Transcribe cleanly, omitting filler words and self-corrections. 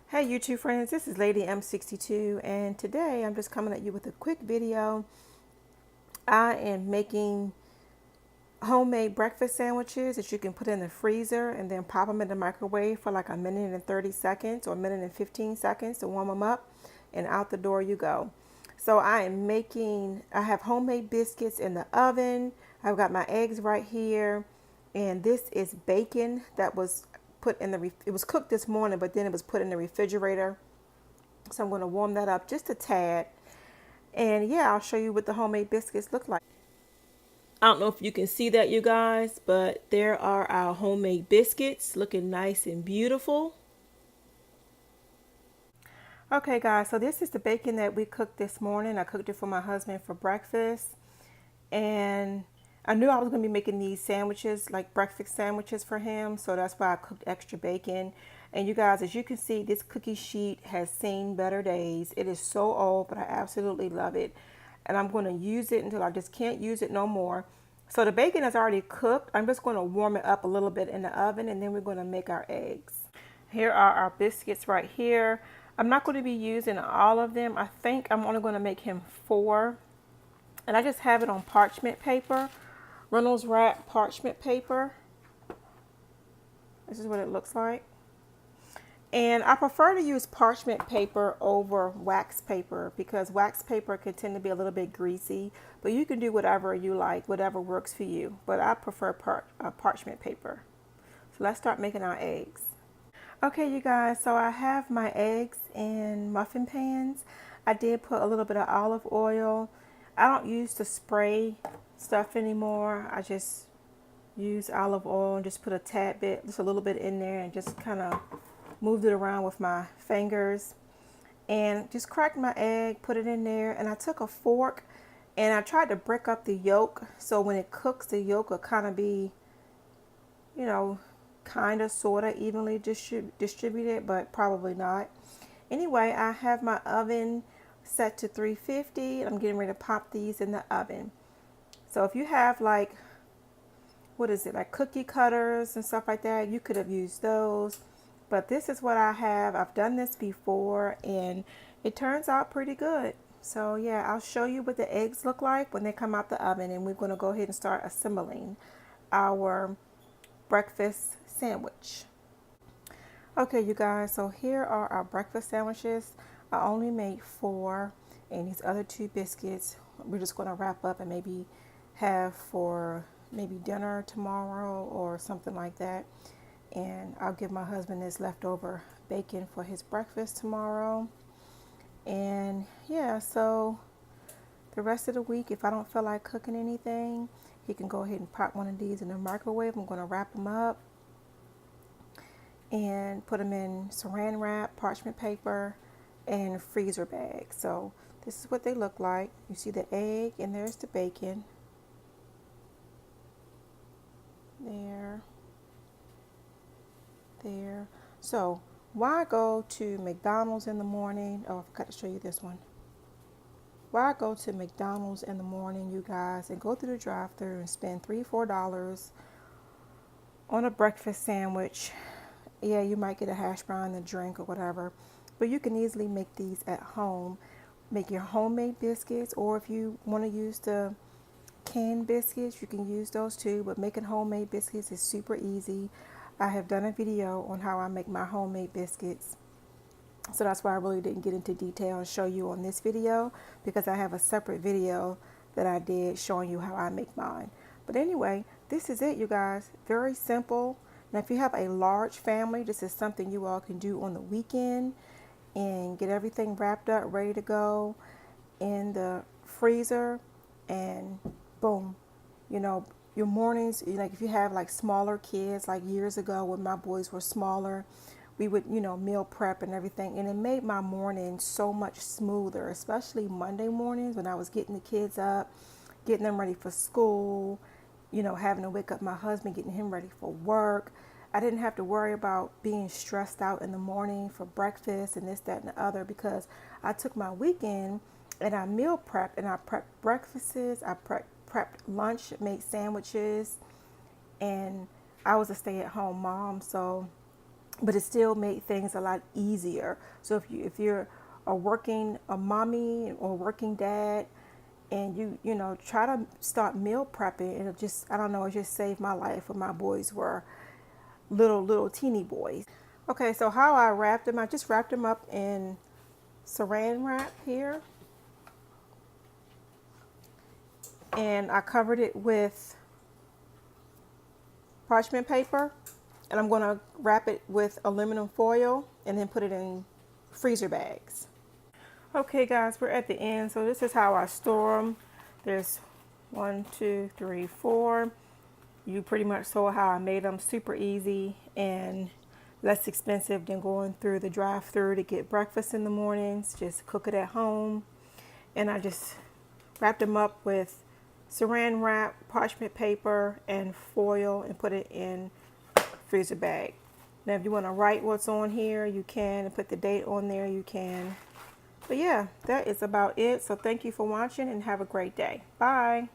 Hey YouTube friends, this is Lady M62 and today I'm just coming at you with a quick video. I am making homemade breakfast sandwiches that you can put in the freezer and then pop them in the microwave for like a minute and 30 seconds or a minute and 15 seconds to warm them up, and out the door you go. So I have homemade biscuits in the oven. I've got my eggs right here, and this is bacon that was put in it was cooked this morning, but then it was put in the refrigerator. So I'm going to warm that up just a tad. And yeah, I'll show you what the homemade biscuits look like. I don't know if you can see that, you guys, but there are our homemade biscuits looking nice and beautiful. Okay, guys, so this is the bacon that we cooked this morning. I cooked it for my husband for breakfast. And I knew I was going to be making these sandwiches, like breakfast sandwiches for him. So that's why I cooked extra bacon. And you guys, as you can see, this cookie sheet has seen better days. It is so old, but I absolutely love it. And I'm going to use it until I just can't use it no more. So the bacon is already cooked. I'm just going to warm it up a little bit in the oven, and then we're going to make our eggs. Here are our biscuits right here. I'm not going to be using all of them. I think I'm only going to make him 4. And I just have it on parchment paper, Reynolds Wrap parchment paper. This is what it looks like. And I prefer to use parchment paper over wax paper because wax paper can tend to be a little bit greasy, but you can do whatever you like, whatever works for you. But I prefer parchment paper. So let's start making our eggs. Okay, you guys, so I have my eggs in muffin pans. I did put a little bit of olive oil. I don't use the spray stuff anymore. I just use olive oil and just put a tad bit, just a little bit in there, and just kind of moved it around with my fingers. And just cracked my egg, put it in there, and I took a fork and I tried to break up the yolk so when it cooks, the yolk will kind of be, you know, kind of sort of evenly distributed, but probably not. Anyway, I have my oven set to 350. I'm getting ready to pop these in the oven. So if you have like, what is it, like cookie cutters and stuff like that, you could have used those. But this is what I have. I've done this before and it turns out pretty good. So yeah, I'll show you what the eggs look like when they come out the oven, and we're going to go ahead and start assembling our breakfast sandwich. Okay, you guys, so here are our breakfast sandwiches. I only made 4, and these other 2 biscuits we're just going to wrap up and maybe have for maybe dinner tomorrow or something like that. And I'll give my husband this leftover bacon for his breakfast tomorrow. And yeah, so the rest of the week, if I don't feel like cooking anything, he can go ahead and pop one of these in the microwave. I'm going to wrap them up and put them in saran wrap, parchment paper, and freezer bag. So this is what they look like. You see the egg, and there's the bacon. There. There. So why go to McDonald's in the morning? Oh, I forgot to show you this one. Why go to McDonald's in the morning, you guys, and go through the drive-thru and spend $3-4 on a breakfast sandwich? Yeah, you might get a hash brown, a drink, or whatever, but you can easily make these at home. Make your homemade biscuits, or if you want to use the canned biscuits, you can use those too, but making homemade biscuits is super easy. I have done a video on how I make my homemade biscuits, so that's why I really didn't get into detail and show you on this video, because I have a separate video that I did showing you how I make mine. But anyway, this is it, you guys. Very simple. Now, if you have a large family, this is something you all can do on the weekend and get everything wrapped up, ready to go in the freezer, and boom, you know, your mornings, like if you have like smaller kids, like years ago when my boys were smaller, we would, meal prep and everything, and it made my morning so much smoother, especially Monday mornings when I was getting the kids up, getting them ready for school, having to wake up my husband, getting him ready for work. I didn't have to worry about being stressed out in the morning for breakfast and this, that, and the other, because I took my weekend and I meal prepped, and I prepped breakfasts, I prepped lunch, made sandwiches, and I was a stay-at-home mom, so but it still made things a lot easier. So if you're a mommy or working dad, and you try to start meal prepping, and it just, I don't know, it just saved my life when my boys were little teeny boys. Okay, so how I wrapped them, I just wrapped them up in saran wrap here, and I covered it with parchment paper, and I'm going to wrap it with aluminum foil and then put it in freezer bags. Okay guys, we're at the end. So this is how I store them. There's 1, 2, 3, 4. You pretty much saw how I made them, super easy and less expensive than going through the drive-through to get breakfast in the mornings. Just cook it at home. And I just wrapped them up with saran wrap, parchment paper, and foil, and put it in a freezer bag. Now if you want to write what's on here, you can, and put the date on there, you can. But yeah, that is about it. So thank you for watching and have a great day. Bye.